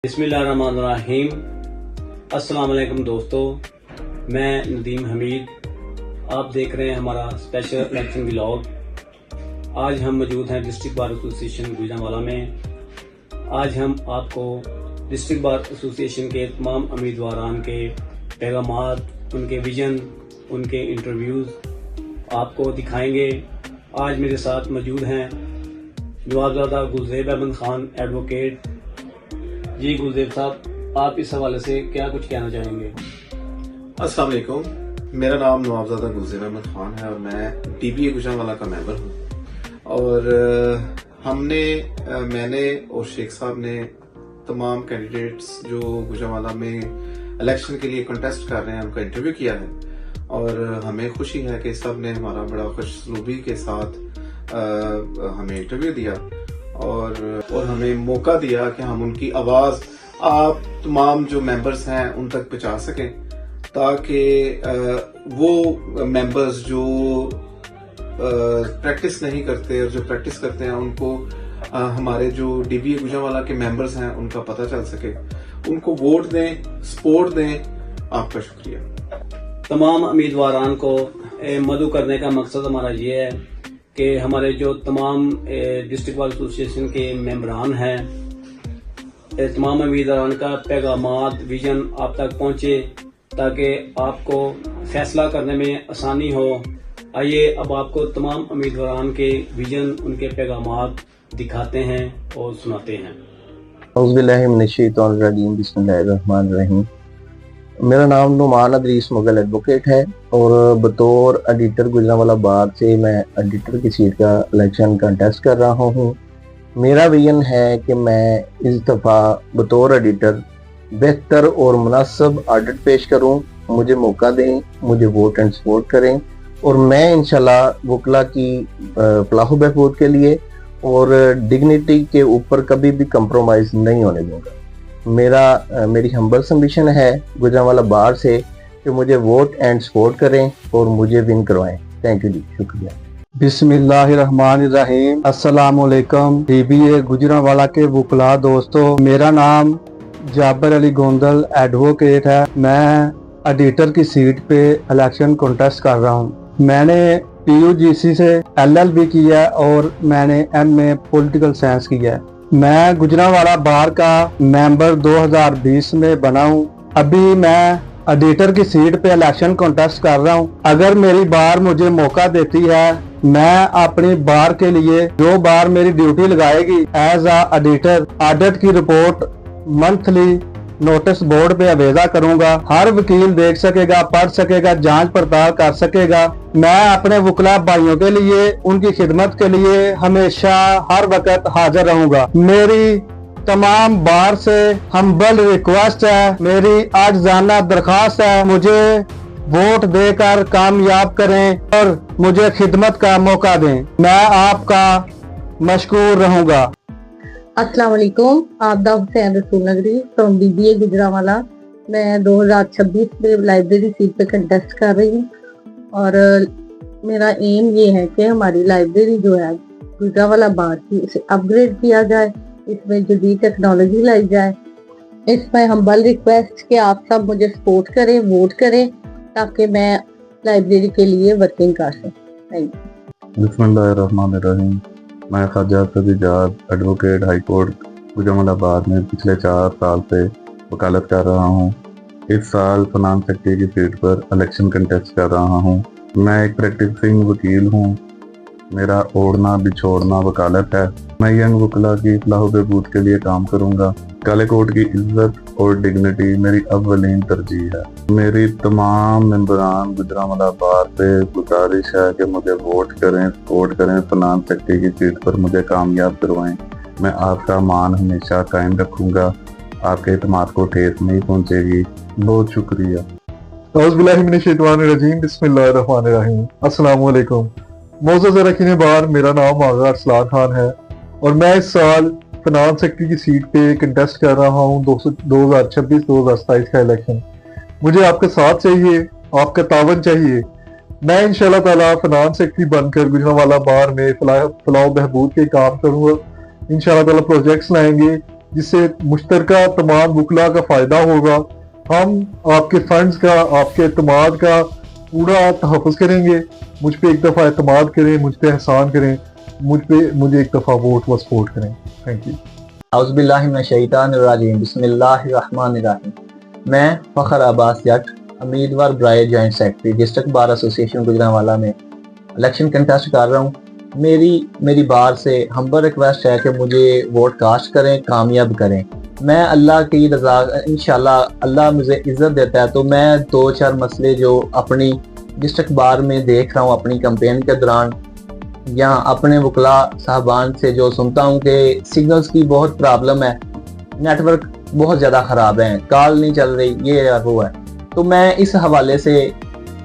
बिस्मिल्लाहिर्रहमानिर्रहीम। अस्सलाम वालेकुम दोस्तों, मैं नदीम हमीद। आप देख रहे हैं हमारा स्पेशल इलेक्शन व्लॉग। आज हम मौजूद हैं डिस्ट्रिक्ट बार एसोसिएशन गुजरांवाला में। आज हम आपको डिस्ट्रिक्ट बार एसोसिएशन के तमाम उम्मीदवारान के पैगामात, उनके विजन, उनके इंटरव्यूज़ आपको दिखाएंगे। आज मेरे साथ मौजूद हैं नवाबजादा गुलज़ेब अहमद खान एडवोकेट। जी गुलज़ेब साहब, आप इस हवाले से क्या कुछ कहना चाहेंगे? अस्सलाम वालेकुम, मेरा नाम नवाबजादा गुलज़ेब अहमद खान है और मैं DBA गुजरांवाला का मेंबर हूँ। और मैंने और शेख साहब ने तमाम कैंडिडेट्स जो गुजरांवाला में इलेक्शन के लिए कंटेस्ट कर रहे हैं उनका इंटरव्यू किया है और हमें खुशी है कि सब ने हमारा बड़ा खुशरूबी के साथ हमें इंटरव्यू दिया और हमें मौका दिया कि हम उनकी आवाज़ आप तमाम जो मेंबर्स हैं उन तक पहुंचा सकें, ताकि वो मेंबर्स जो प्रैक्टिस नहीं करते और जो प्रैक्टिस करते हैं उनको हमारे जो DBA गुजरांवाला के मेंबर्स हैं उनका पता चल सके। उनको वोट दें, सपोर्ट दें। आपका शुक्रिया। तमाम उम्मीदवारान को मदऊ करने का मकसद हमारा ये है कि हमारे जो तमाम डिस्ट्रिक्ट बार एसोसिएशन के मेंबरान हैं, तमाम उम्मीदवारान का पैगामात, विजन आप तक पहुंचे ताकि आपको फैसला करने में आसानी हो। आइए अब आपको तमाम उम्मीदवारान के विजन, उनके पैगामात दिखाते हैं और सुनाते हैं। औज़ुबिल्लाहिमिनश्शैतानिर्रजीम, बिस्मिल्लाहिर्रहमानिर्रहीम। मेरा नाम नुमान अदरीस मुगल एडवोकेट है और बतौर एडिटर गुजरांवाला बार से मैं एडिटर की सीट का इलेक्शन कंटेस्ट कर रहा हूँ। मेरा विजन है कि मैं इस दफ़ा बतौर एडिटर बेहतर और मुनासिब ऑडिट पेश करूँ। मुझे मौका दें, मुझे वोट एंड सपोर्ट करें और मैं इंशाल्लाह वकला की फलाह बहबूद के लिए और डिग्निटी के ऊपर कभी भी कंप्रोमाइज़ नहीं होने दूंगा। मेरी हम्बल सबमिशन है गुजरांवाला बार से कि मुझे वोट एंड सपोर्ट करें और मुझे विन करवाएं। थैंक यू जी, शुक्रिया। बिस्मिल्लाहिर्रहमानिर्रहीम। अस्सलाम वालेकुम DBA गुजरांवाला के वकला दोस्तों, मेरा नाम जाबर अली गोंदल एडवोकेट है। मैं एडिटर की सीट पे इलेक्शन कंटेस्ट कर रहा हूँ। मैंने PUGC से LLB किया है और मैंने MA पॉलिटिकल साइंस किया है। मैं गुजरांवाला बार का मेंबर 2020 में बना हूँ। अभी मैं एडिटर की सीट पे इलेक्शन कंटेस्ट कर रहा हूँ। अगर मेरी बार मुझे मौका देती है, मैं अपनी बार के लिए जो बार मेरी ड्यूटी लगाएगी एज अ एडिटर, ऑडिट की रिपोर्ट मंथली नोटिस बोर्ड पे आवेदा करूंगा। हर वकील देख सकेगा, पढ़ सकेगा, जांच पड़ताल कर सकेगा। मैं अपने वकला भाइयों के लिए, उनकी खिदमत के लिए हमेशा हर वक्त हाजिर रहूंगा। मेरी तमाम बार से हम्बल रिक्वेस्ट है, मेरी आजिज़ाना दरखास्त है, मुझे वोट देकर कामयाब करें और मुझे खिदमत का मौका दें। मैं आपका मशकूर रहूंगा। अस्सलाम वालेकुम, आबदा हुसैन रसूल नगरी फ्रॉम DBA गुजरांवाला। मैं 2026 में लाइब्रेरी सीट पे कंटेस्ट कर रही हूँ और मेरा एम ये है कि हमारी लाइब्रेरी जो है गुजरांवाला बार की, इसे अपग्रेड किया जाए, इसमें जदीद टेक्नोलॉजी लाई जाए। इसमें हम्बल रिक्वेस्ट कि आप सब मुझे सपोर्ट करें, वोट करें ताकि मैं लाइब्रेरी के लिए वर्किंग कर सकूँ। Thank you. बिस्मिल्लाहिर्रहमानिर्रहीम। मैं Khawaja Sadizad advocate high court Gujranwala bar में पिछले 4 साल से वकालत कर रहा हूँ। इस साल फाइनेंस सेक्रेटरी की सीट पर इलेक्शन कंटेस्ट कर रहा हूँ। मैं एक प्रैक्टिसिंग वकील हूँ। मेरा ओढ़ना बिछोड़ना वकालत है। मैं यंग वकला की फलाह बहबूद के लिए काम करूँगा। काले कोर्ट की इज्जत और डिग्निटी मेरी अव्वलीन तरजीह है। मेरी तमाम मेंबरान गुजरांवाला बार से गुजारिश है कि मुझे वोट करें, सपोर्ट करें, फाइनेंस सेक्रेटरी की सीट पर मुझे कामयाब करवाएं। मैं आपका मान हमेशा कायम रखूँगा। आपके एतमाद को ठेस नहीं पहुँचेगी। बहुत शुक्रिया। औज़ुबिल्लाहिमिनश्शैतानिर्रजीम, बिस्मिल्लाहिर्रहमानिर्रहीम। अस्सलाम वालेकुम। मोअज़्ज़ज़ अरकान बार, मेरा नाम आगा अरसलान खान है और मैं इस साल फाइनेंस सेक्रेटरी की सीट पे कंटेस्ट कर रहा हूँ 2026-2027 का इलेक्शन। मुझे आपका साथ चाहिए, आपका तावन चाहिए। मैं इंशाल्लाह ताला फाइनेंस सेक्रेटरी बनकर गुजरांवाला बार में फलाह बहबूद के काम करूँगा। इंशाल्लाह ताला प्रोजेक्ट्स लाएंगे, जिससे मुश्तरका तमाम वकला का फ़ायदा होगा। हम आपके फंड्स का, आपके एतमाद का पूरा तहफ़्फ़ुज़ करेंगे। मुझ पे एक दफ़ा एतमाद करें, मुझ पे एहसान करें, मुझे एक दफ़ा वोट व सपोर्ट करें। Thank you. औज़ुबिल्लाहि मिनश्शैतानिर्रजीम, बिस्मिल्लाहिर्रहमानिर्रहीम। मैं फ़खर अब्बास जट, उम्मीदवार बराए joint secretary district bar association Gujranwala में इलेक्शन कंटेस्ट कर रहा हूँ। मेरी बार से हम्बल रिक्वेस्ट है कि मुझे वोट कास्ट करें, कामयाब करें। मैं अल्लाह की रज़ा, इंशाल्लाह अल्लाह मुझे इज़्ज़त देता है तो मैं 2-4 मसले जो अपनी डिस्ट्रिक्ट बार में देख रहा हूँ अपनी कैंपेन के दौरान, या अपने वकला साहबान से जो सुनता हूँ कि सिग्नल्स की बहुत प्रॉब्लम है, नेटवर्क बहुत ज़्यादा ख़राब है, कॉल नहीं चल रही, ये है वो है। तो मैं इस हवाले से,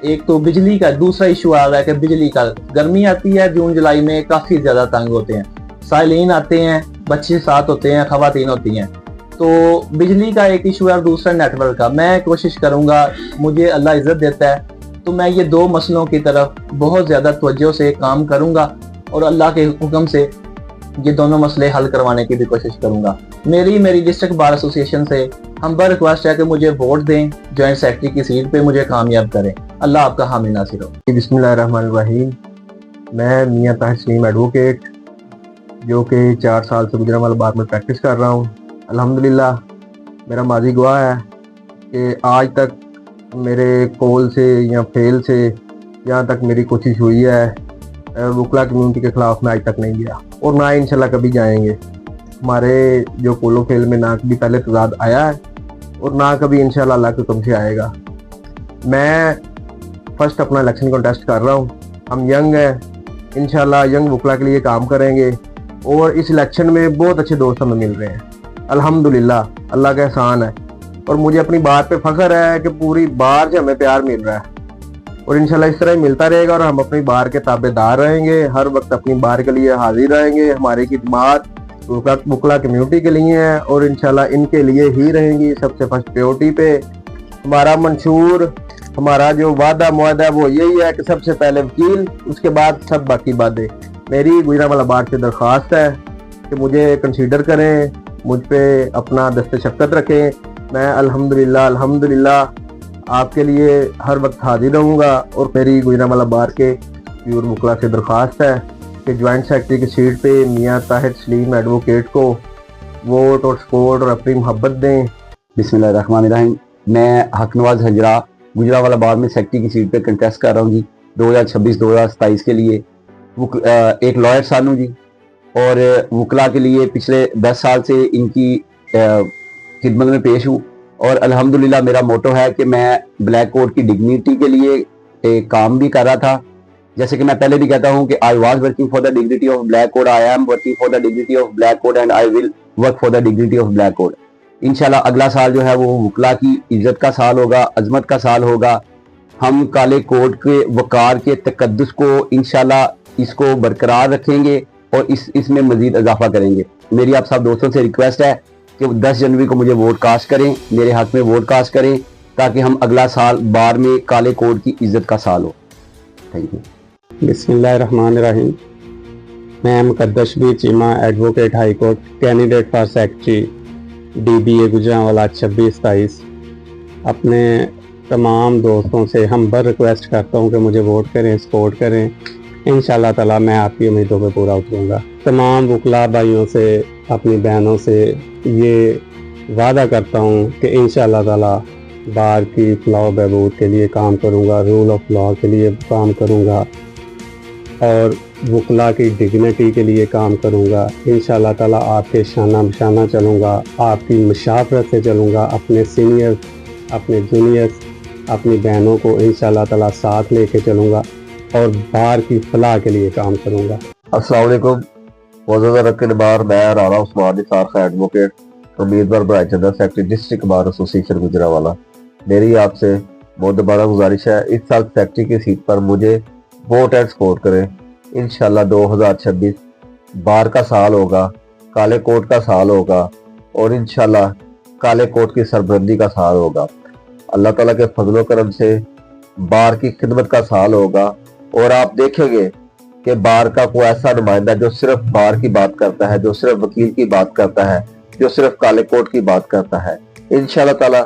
एक तो बिजली का दूसरा इशू आ रहा है कि बिजली का, गर्मी आती है जून जुलाई में, काफ़ी ज़्यादा तंग होते हैं, साइलिन आते हैं, बच्चे साथ होते हैं, ख़वातीन होती हैं, तो बिजली का एक इशू है और दूसरा नेटवर्क का। मैं कोशिश करूँगा, मुझे अल्लाह इज़्ज़त देता है तो मैं ये 2 मसलों की तरफ बहुत ज़्यादा तवज्जो से काम करूँगा और अल्लाह के हुक्म से ये दोनों मसले हल करवाने की भी कोशिश करूँगा। मेरी डिस्ट्रिक्ट बार एसोसिएशन से हम्बल रिक्वेस्ट है कि मुझे वोट दें, जॉइंट सेक्रेटरी की सीट पे मुझे कामयाब करें। अल्लाह आपका हामी नासिर हो। बिस्मिल्लाहिर्रहमानिर्रहीम। मैं मियां ताहिर सलीम एडवोकेट, जो कि 4 साल से गुजरांवाला बार में प्रैक्टिस कर रहा हूँ। अल्हम्दुलिल्लाह मेरा माजी गवाह है कि आज तक मेरे कॉल से या फेल से यहाँ तक मेरी कोशिश हुई है वकला कम्युनिटी के ख़िलाफ़ मैं आज तक नहीं गया और ना इंशाल्लाह कभी जाएंगे। हमारे जो कोलो फेल में ना कभी पहले तजाद आया है और ना कभी इंशाल्लाह अल्लाह के हुक्म से आएगा। मैं फर्स्ट अपना इलेक्शन कॉन्टेस्ट कर रहा हूँ। हम यंग हैं, इंशाल्लाह यंग वकला के लिए काम करेंगे और इस इलेक्शन में बहुत अच्छे दोस्त हमें मिल रहे हैं। अल्हम्दुलिल्लाह अल्लाह का एहसान है और मुझे अपनी बार पे फख्र है कि पूरी बार से हमें प्यार मिल रहा है और इंशाल्लाह इस तरह ही मिलता रहेगा और हम अपनी बार के ताबेदार रहेंगे, हर वक्त अपनी बार के लिए हाजिर रहेंगे। हमारी खिदमत वकला कम्युनिटी के लिए है और इंशाल्लाह इनके लिए ही रहेंगी सबसे फर्स्ट प्रायोरिटी पे। हमारा मंशूर, हमारा जो वादा मुआदा है वो यही है कि सबसे पहले वकील, उसके बाद सब बाकी बातें। मेरी गुजरांवाला बार से दरख्वास्त है कि मुझे कंसीडर करें, मुझ पे अपना दस्ते शफ़क़त रखें। मैं अल्हम्दुलिल्लाह आपके लिए हर वक्त हाजिर रहूँगा और मेरी गुजरांवाला बार के प्यूर वकला से दरख्वास्त है कि जॉइंट सेक्रेटरी की सीट पे मियां ताहिर सलीम एडवोकेट को वोट और सपोर्ट और अपनी मोहब्बत दें। बिस्मिल्लाहिर्रहमानिर्रहीम। मैं हक नवाज हजरा गुजरांवाला बार में सेक्रेटरी की सीट पे कंटेस्ट कर रहा हूँ जी, 2026-2027 के लिए। एक लॉयर सानू जी और वकला के लिए पिछले 10 साल से इनकी खिदमत में पेश हूँ और अल्हम्दुलिल्लाह मेरा मोटो है कि मैं ब्लैक कोड की डिग्निटी के लिए काम भी कर रहा था। जैसे कि मैं पहले भी कहता हूँ कि I was working for the dignity of black code, I am working for the dignity of black code and I will work for the dignity of black code. इंशाल्लाह अगला साल जो है वो वकला की इज्जत का साल होगा, अजमत का साल होगा। हम काले कोड के वकार के तकद्दुस को इंशाल्लाह इसको बरकरार रखेंगे और इसमें मजीद इजाफा करेंगे। मेरी आप सब दोस्तों से रिक्वेस्ट है कि 10 जनवरी को मुझे वोट कास्ट करें, मेरे हक में वोट कास्ट करें ताकि हम अगला साल बार में काले कोड की इज्जत का साल हो। Thank you. बिस्मिल्लाहिर्रहमानिर्रहीम। मैं Muqaddas Shabbir Cheema advocate high court, candidate for secretary DBA Gujranwala 26-27 अपने तमाम दोस्तों से हम्बल रिक्वेस्ट करता हूँ कि मुझे वोट करें, सपोर्ट करें। इंशाल्लाह ताला मैं आपकी उम्मीदों पे पूरा उतरूँगा। तमाम वकला भाइयों से, अपनी बहनों से ये वादा करता हूँ कि इंशाल्लाह ताला बार की फलाह बहबूद के लिए काम करूँगा, रूल ऑफ लॉ के लिए काम करूँगा और वकला की डिग्निटी के लिए काम करूँगा। इंशाल्लाह ताला आपके शाना बशाना चलूँगा, आपकी मुशावरत से चलूँगा, अपने सीनियर, अपने जूनियर्स, अपनी बहनों को इंशाल्लाह ताला साथ लेके चलूँगा और बार की फलाह के लिए काम करूँगा। अस्सलाम वालेकुम। वज़ीर बार मैं राना उस्मान सारखा एडवोकेट, उम्मीदवार बराए general secretary district bar association Gujranwala. मेरी आपसे बहुत दोबारा गुजारिश है, इस साल सेक्रेटरी की सीट पर मुझे वोट एंड सपोर्ट करें। इंशाल्लाह 2026 बार का साल होगा, काले कोट का साल होगा और इंशाल्लाह काले कोट की सरबलंदी का साल होगा। अल्लाह ताला के फजलो करम से बार की खिदमत का साल होगा और आप देखेंगे कि बार का कोई ऐसा नुमाइंदा जो सिर्फ बार की बात करता है, जो सिर्फ वकील की बात करता है, जो सिर्फ काले कोट की बात करता है। इंशाल्लाह ताला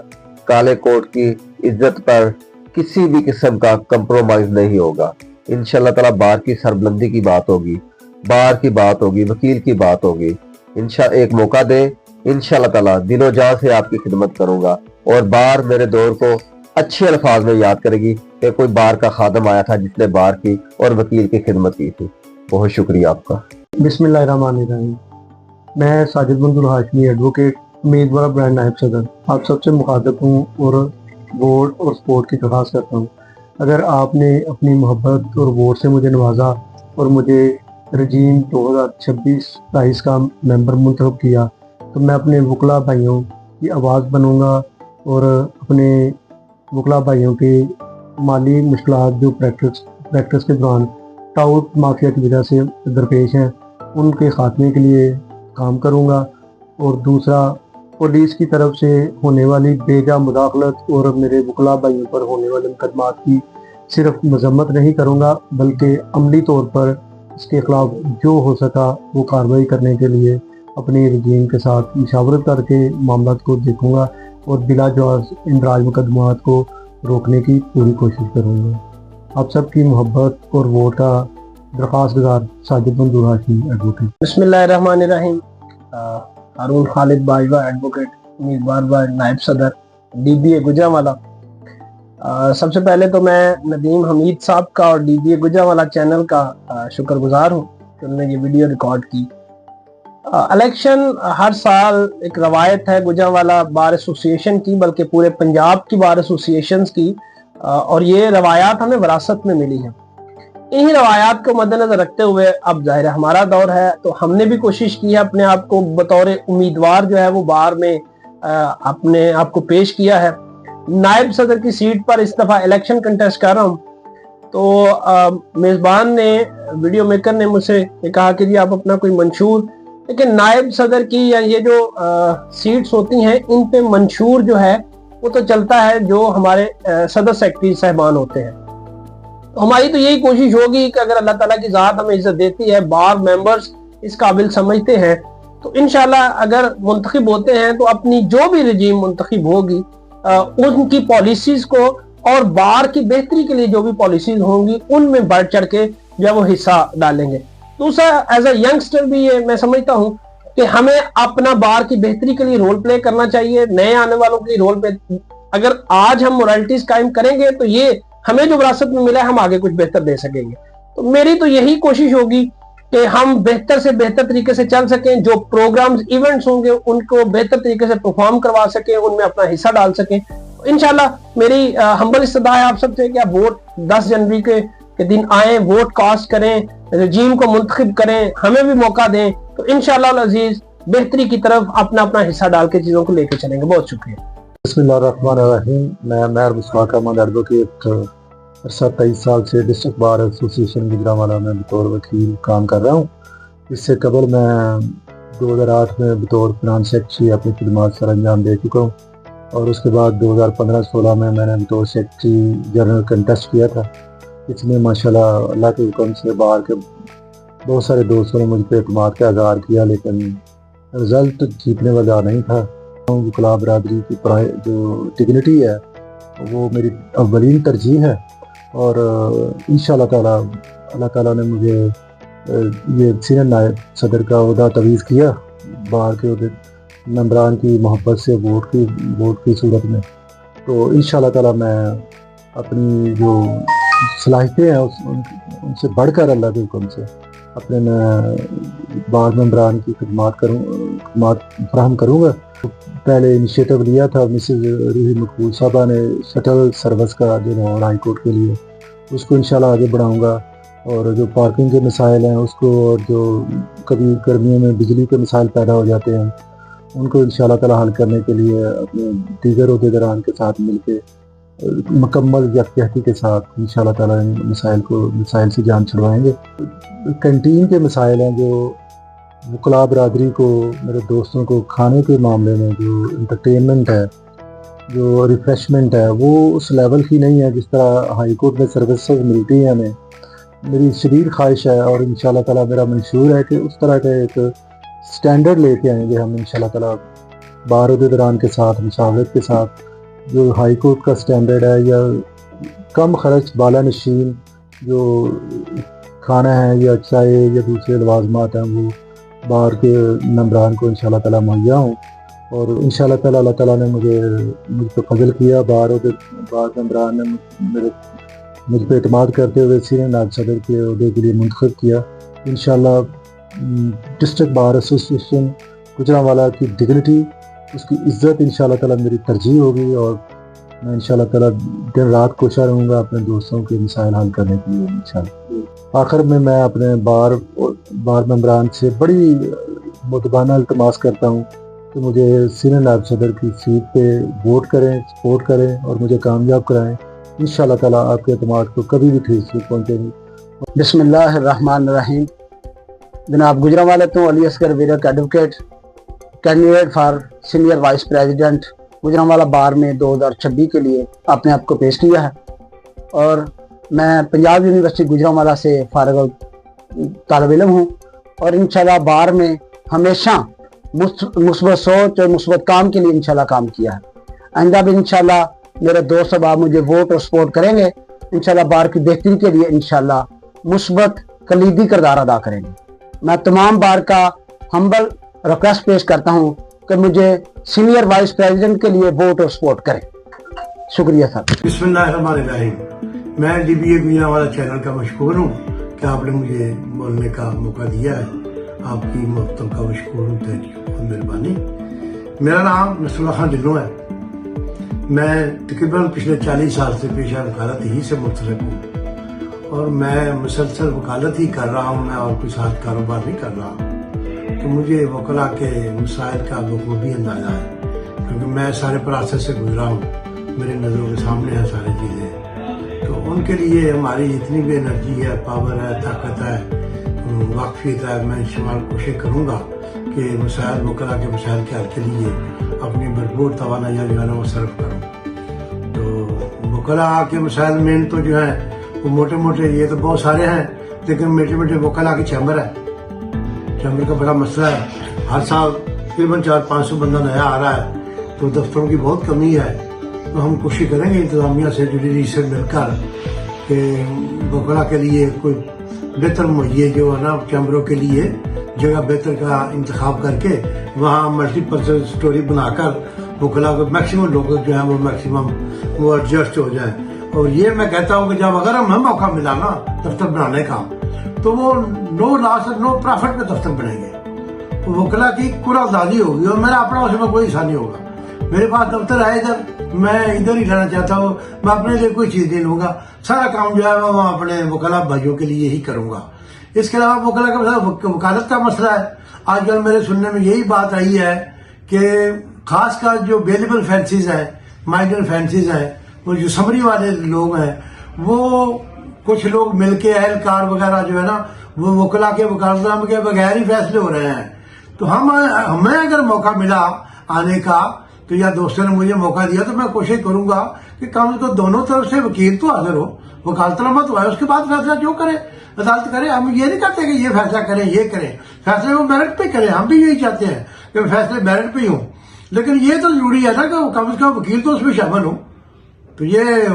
काले कोट की इज्जत पर किसी भी किस्म का कंप्रोमाइज नहीं होगा। इंशाल्लाह ताला बार की सरबलंदी की बात होगी, बार की बात होगी, वकील की बात होगी। एक मौका दे, इंशाल्लाह ताला दिलो जान से आपकी खिदमत करूंगा और बार मेरे दौर को अच्छे अल्फाज में याद करेगी कि कोई बार का खादम आया था जिसने बार की और वकील की खिदमत की थी। बहुत शुक्रिया आपका। बिस्मिल्लाहिर्रहमानिर्रहीम। मैं साजिद मंजूर हाशमी एडवोकेट, उम्मीदवार ब्रांड नायब सदर, आप सबसे मुखातब हूँ और वोट और सपोर्ट की दरख्वास्त करता हूँ। अगर आपने अपनी मोहब्बत और वोट से मुझे नवाजा और मुझे रजीम 2026-22 का मेंबर मुंतखब किया तो मैं अपने वकला भाइयों की आवाज़ बनूंगा और अपने वकला भाइयों के माली मुश्किलात जो प्रैक्टिस के दौरान टाउट माफिया की वजह से दरपेश हैं उनके खात्मे के लिए काम करूंगा। और दूसरा, पुलिस की तरफ से होने वाली बेजा मुदाखलत और मेरे वकला भाइयों पर होने वाले मुकदमात की सिर्फ मजम्मत नहीं करूंगा बल्कि अमली तौर पर इसके खिलाफ जो हो सका वो कार्रवाई करने के लिए अपनी रजीम के साथ मशावरत करके मामला को देखूंगा और बिला जवाज इंदराज मुकदमात को रोकने की पूरी कोशिश करूंगा। आप सबकी मोहब्बत और वोट का दरख्वास्त गुजार साजिद मंजूर हाशमी एडवोकेट। बिस्मिल्लाहिर्रहमानिर्रहीम। हारून खालिद बाजवा एडवोकेट, उम्मीदवार ब्रांड नायब सदर, DBA गुजरांवाला। सबसे पहले तो मैं नदीम हमीद साहब का और DBA गुजरांवाला चैनल का शुक्रगुजार हूँ कि उन्होंने ये वीडियो रिकॉर्ड की। इलेक्शन हर साल एक रवायत है गुजरांवाला बार एसोसिएशन की, बल्कि पूरे पंजाब की बार एसोसिएशंस की, और ये रवायात हमें विरासत में मिली है। इन्हीं रवायात को मद्देनजर रखते हुए अब जाहिर है हमारा दौर है तो हमने भी कोशिश की है अपने आप को बतौर उम्मीदवार जो है वो बार में अपने आप को पेश किया है। नायब सदर की सीट पर इस दफा इलेक्शन कंटेस्ट कर रहा हूँ तो मेजबान ने, वीडियो मेकर ने मुझसे कहा कि जी आप अपना कोई मंशूर, लेकिन नायब सदर की या ये जो सीट्स होती हैं इन पे मंशूर जो है वो तो चलता है जो हमारे सदर सेक्रेटरी साहबान होते हैं। तो हमारी तो यही कोशिश होगी कि अगर अल्लाह ताला की ज़ात हमें इज्जत देती है, बार मेंबर्स इस काबिल समझते हैं तो इंशाल्लाह अगर मुंतखब होते हैं तो अपनी जो भी रजीम मुंतखब होगी उनकी पॉलिसीज को और बार की बेहतरी के लिए जो भी पॉलिसीज होंगी उनमें बढ़ चढ़ के जो है वो हिस्सा डालेंगे। दूसरा, एज अ यंगस्टर भी ये मैं समझता हूँ कि हमें अपना बार की बेहतरी के लिए रोल प्ले करना चाहिए। नए आने वालों के लिए रोल प्ले, अगर आज हम मोरालिटीज कायम करेंगे तो ये हमें जो विरासत में मिला है हम आगे कुछ बेहतर दे सकेंगे। तो मेरी तो यही कोशिश होगी कि हम बेहतर से बेहतर तरीके से चल सकें, जो प्रोग्राम्स इवेंट्स होंगे उनको बेहतर तरीके से परफॉर्म करवा सकें, उनमें अपना हिस्सा डाल सकें। तो इंशाल्लाह मेरी हम्बल इस्तदा है आप सबसे कि आप वोट 10 जनवरी के दिन आए, वोट कास्ट करें, रजीम को मुंतखब करें, हमें भी मौका दें तो इंशाल्लाह अजीज बेहतरी की तरफ अपना अपना हिस्सा डाल के चीजों को लेकर चलेंगे। बहुत शुक्रिया। बिस्मिल्लाहिर्रहमानिर्रहीम। मैं मेहर मुश्ताक अहमद एडवोकेट, 23 साल से डिस्ट्रिक्ट बार एसोसिएशन गुजरांवाला में बतौर वकील काम कर रहा हूँ। इससे कबल मैं 2008 में बतौर फिनांस सेक्रेटरी अपनी खिदमत सर अंजाम दे चुका हूँ और उसके बाद 2015-16 में मैंने बतौर सेक्रेटरी जनरल कंटेस्ट किया था। इसमें माशाल्लाह अल्लाह के हुक्म से बाहर के बहुत सारे दोस्तों ने मुझ पर एतमाद का इज़हार किया, लेकिन रिज़ल्ट जीतने वाला नहीं था। वकला बरादरी की जो डिग्निटी है वो मेरी अव्वलीन तरजीह है और इंशाल्लाह ताला अल्लाह ताला ने मुझे ये सीनियर नायब सदर का ओहदा तवीज़ किया बाहर के मेंबरान की मोहब्बत से वोट की सूरत में। तो इंशाल्लाह ताला मैं अपनी जो सलाहियतें हैं उनसे बढ़कर अल्लाह के हुक्म से अपने मैं बार मेंबरान की खिदमत फराहम करूँगा। तो पहले इनिशिएटिव लिया था मिसेज रूही मकबूल साहबा ने शटल सर्विस का जो लाहौर हाई कोर्ट के लिए, उसको इंशाल्लाह आगे बढ़ाऊँगा और जो पार्किंग के मसाइल हैं उसको, और जो कभी गर्मियों में बिजली के मसाइल पैदा हो जाते हैं उनको इंशाल्लाह ताला हल करने के लिए अपने दीगर अहदेदारान के साथ मिलकर मुकम्मल यकजहती के साथ इंशाल्लाह ताला इन मसाइल से जान छुड़वाएंगे। कैंटीन के मसाइल हैं जो वकला बरादरी को, मेरे दोस्तों को खाने के मामले में जो इंटरटेनमेंट है, जो रिफ़्रेशमेंट है, वो उस लेवल की नहीं है जिस तरह हाई कोर्ट में सर्विसेज मिलती हैं हमें। मेरी शदीद ख्वाहिश है और इंशाल्लाह ताला मेरा मंशूर है कि उस तरह का एक स्टैंडर्ड लेके आएंगे हम इंशाल्लाह ताला बार अहदेदारान के साथ, मशावरत के साथ। जो हाई कोर्ट का स्टैंडर्ड है या कम खर्च बाला नशीन जो खाना है या चाय या दूसरे लवाजमात हैं वो बार के नंबरान को इंशाल्लाह ताला मुहैया हों। और इंशाल्लाह ताला अल्लाह ताला ने मुझ पर फजल किया, बार नंबरान ने मुझ पर एतमाद करते हुए सीनियर नायब सदर के अहदे के लिए मुंतखब किया। इंशाल्लाह डिस्ट्रिक्ट बार एसोसिएशन गुजरांवाला की डिग्निटी, उसकी इज़्ज़त इंशाल्लाह ताला मेरी तरजीह होगी और मैं इंशाल्लाह ताला दिन रात कोशिश रहूँगा अपने दोस्तों के मसाइल हल करने के लिए इंशाल्लाह। आखिर में मैं अपने बार मेंबरान से बड़ी मुतबाना इल्तमास करता हूँ कि मुझे सीनियर नायब सदर की सीट पे वोट करें, सपोर्ट करें और मुझे कामयाब कराएं। इंशाल्लाह ताला आपके एतमाद को कभी भी ठेस नहीं पहुँचेगी। बिस्मिल्लाहिर्रहमानिर्रहीम। जनाब गुजरांवाला तो Ali Asghar Virk advocate, candidate for senior vice president Gujranwala bar में 2026 के लिए अपने आप को पेश किया है और मैं पंजाब यूनिवर्सिटी गुजरांवाला से फारिग तालिब इल्म हूँ और इंशाल्लाह बार में हमेशा मुस्बत सोच और मुस्बत काम के लिए इंशाल्लाह काम किया है। आइंदा भी इंशाल्लाह मेरे दोस्त अब मुझे वोट और सपोर्ट करेंगे, इंशाल्लाह बार की बेहतरी के लिए इंशाल्लाह मुस्बत कलीदी किरदार अदा करेंगे। मैं तमाम बार का हम्बल रिक्वेस्ट पेश करता हूँ कि मुझे सीनियर वाइस प्रेसिडेंट के लिए वोट और सपोर्ट करें। शुक्रिया साहब। बिस्मिल्लाहिर्रहमानिर्रहीम। मैं DBA गुजरांवाला चैनल का मशकूर हूँ कि आपने मुझे बोलने का मौका दिया है। आपकी मोहब्बतों का मशकूर हूँ, थैंक यू, बहुत मेहरबानी। मेरा नाम नसरुल्लाह खान ढिल्लों है। मैं तकरीबन पिछले 40 साल से पेशा वकालत ही से मुतल्लिक हूँ और मैं मुसलसल वकालत ही कर रहा हूँ मैं और कोई साथ कारोबार नहीं कर रहा। तो मुझे वकला के मसाइल का बखूबी अंदाजा है क्योंकि मैं सारे प्रोसेस से गुजरा हूँ, मेरे नज़रों के सामने है सारी चीज़ें। तो उनके लिए हमारी जितनी भी एनर्जी है, पावर है, ताकत है, वाकफियत है, मैं इस्तेमाल कोशिश करूँगा कि मसाइल वकला के मसाइल के हल के लिए अपनी भरपूर तवानाई जो है ना वो सर्व करूँ। तो वकला के मसाइल मेन तो जो है वो मोटे मोटे ये तो बहुत सारे हैं, लेकिन मीठे मीठे वकला की चैम्बर है, चैम्बर का बड़ा मसला है। हर साल तकरीबन 400-500 बंदा नया आ रहा है तो दफ्तरों की बहुत कमी है। तो हम कोशिश करेंगे इंतजामिया से जुडिशरी से मिलकर कि वकला के लिए कोई बेहतर मुहैया जो है ना चैम्बरों के लिए जगह बेहतर का इंतखाब करके वहाँ मल्टीपर्पज स्टोरी बनाकर वकला को मैक्सिमम लोग जो है वो मैक्सिमम वो एडजस्ट हो जाए। और ये मैं कहता हूँ कि जब अगर हमें मौका मिला ना दफ्तर बनाने का तो वो नो लॉस नो प्रॉफिट में दफ्तर बनेंगे, तो वकला की कुरादादी होगी और मेरा अपना उसमें कोई हिस्सा नहीं होगा। मेरे पास दफ्तर है इधर, मैं इधर ही रहना चाहता हूँ, मैं अपने लिए कोई चीज़ नहीं लूँगा, सारा काम जो है मैं अपने वकला भाइयों के लिए ही करूँगा। इसके अलावा वकला का वकालत का मसला है। आजकल मेरे सुनने में यही बात आई है कि खासकर जो बेलेबल फैंसीज हैं, माइग्रेंट फैंसीज हैं, वो जो समरी वाले लोग हैं, वो कुछ लोग मिलके एहलकार वगैरह जो है ना वो वकला के वकालतनामे के बगैर ही फैसले हो रहे हैं। तो हमें अगर मौका मिला आने का तो या दोस्तों ने मुझे मौका दिया तो मैं कोशिश करूंगा कि कम से कम दोनों तरफ से वकील तो हाजिर हो, वकालतनामा तो आए, उसके बाद फैसला जो करे अदालत करे। हम ये नहीं कहते कि ये फैसला करें ये करें, फैसले वो मेरिट पे करें, हम भी यही चाहते हैं कि फैसले मेरिट पे ही हों। लेकिन ये तो जरूरी है ना कि कम से कम वकील तो उसमें शामिल हो। तो ये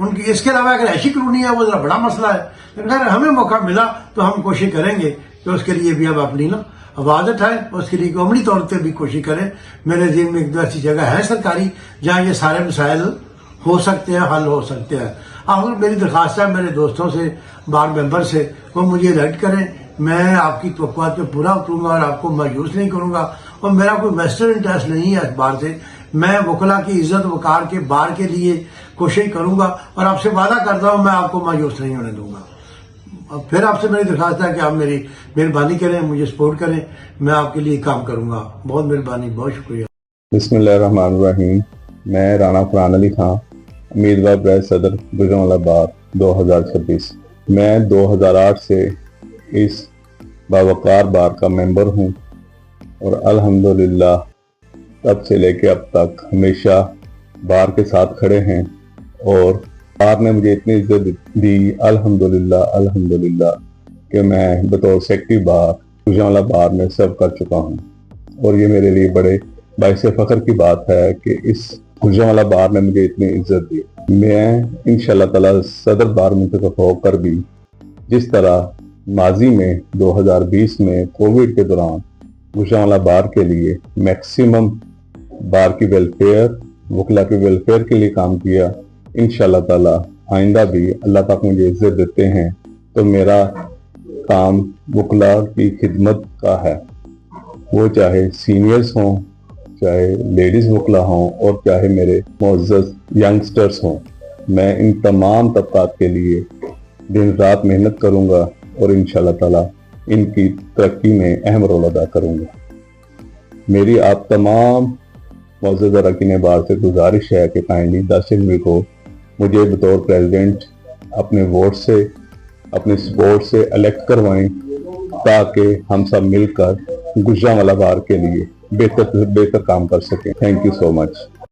उनकी इसके अलावा अगर ऐसी कानूनी है वो जरा बड़ा मसला है। अगर हमें मौका मिला तो हम कोशिश करेंगे कि उसके लिए भी अब अपनी ना आवाज उठाएं, उसके लिए कौमी तौर पर भी कोशिश करें। मेरे ज़हन में एक दो ऐसी जगह है सरकारी जहाँ ये सारे मसाइल हो सकते हैं, हल हो सकते हैं। आखिर मेरी दरख्वास्त है मेरे दोस्तों से, बार मेंबर से, वो मुझे इलेक्ट करें, मैं आपकी तवक्कुआत पे पूरा उतरूंगा और आपको मायूस नहीं करूंगा। और मेरा कोई वेस्टर्न इंटरेस्ट नहीं है इस बार से, मैं वकला की इज्जत वकार के बार के लिए कोशिश करूंगा और आपसे वादा करता हूं मैं आपको मायूस नहीं होने दूंगा। और फिर आपसे मेरी दरख्वास्त है कि आप मेरी मेहरबानी करें, मुझे सपोर्ट करें, मैं आपके लिए काम करूंगा। बहुत मेहरबानी, बहुत शुक्रिया। बिस्मिल्लाहिर्रहमानिर्रहीम। मैं राना फरहान अली खां, उम्मीदवार ब्रैस सदर गुजरांवाला बार 2026। मैं 2008 से इस बावकार बार का मेंबर हूं और अल्हम्दुलिल्लाह तब से लेके अब तक हमेशा बार के साथ खड़े हैं और बार ने मुझे इतनी इज्जत दी अल्हम्दुलिल्लाह कि मैं बतौर सेक्रेटरी बार गुजरांवाला बार में सर्व कर चुका हूँ और ये मेरे लिए बड़े बाइस फख्र की बात है कि इस गुजरांवाला बार ने मुझे इतनी इज्जत दी। मैं इंशाल्लाह ताला सदर बार मुंतखब होकर भी जिस तरह माजी में 2020 में कोविड के दौरान गुजरांवाला बार के लिए मैक्सिमम बार की वेलफेयर, वकला के वेलफेयर के लिए काम किया, इंशाल्लाह ताला आइंदा भी अल्लाह पाक मुझे इज्जत देते हैं तो मेरा काम वकला की खिदमत का है, वो चाहे सीनियर्स हों, चाहे लेडीज़ वकला हों और चाहे मेरे मुअज़्ज़ज़ यंगस्टर्स हों। मैं इन तमाम तबकात के लिए दिन रात मेहनत करूँगा और इंशाल्लाह ताला इनकी तरक्की में अहम रोल अदा करूँगा। मेरी आप तमाम मुअज़्ज़ज़ अरकान बार से गुजारिश है कि काइंडली 10 जनवरी को मुझे बतौर प्रेसिडेंट अपने वोट से, अपने सपोर्ट से इलेक्ट करवाएं ताकि हम सब मिलकर गुजरांवाला बार के लिए बेहतर काम कर सकें। Thank you so much.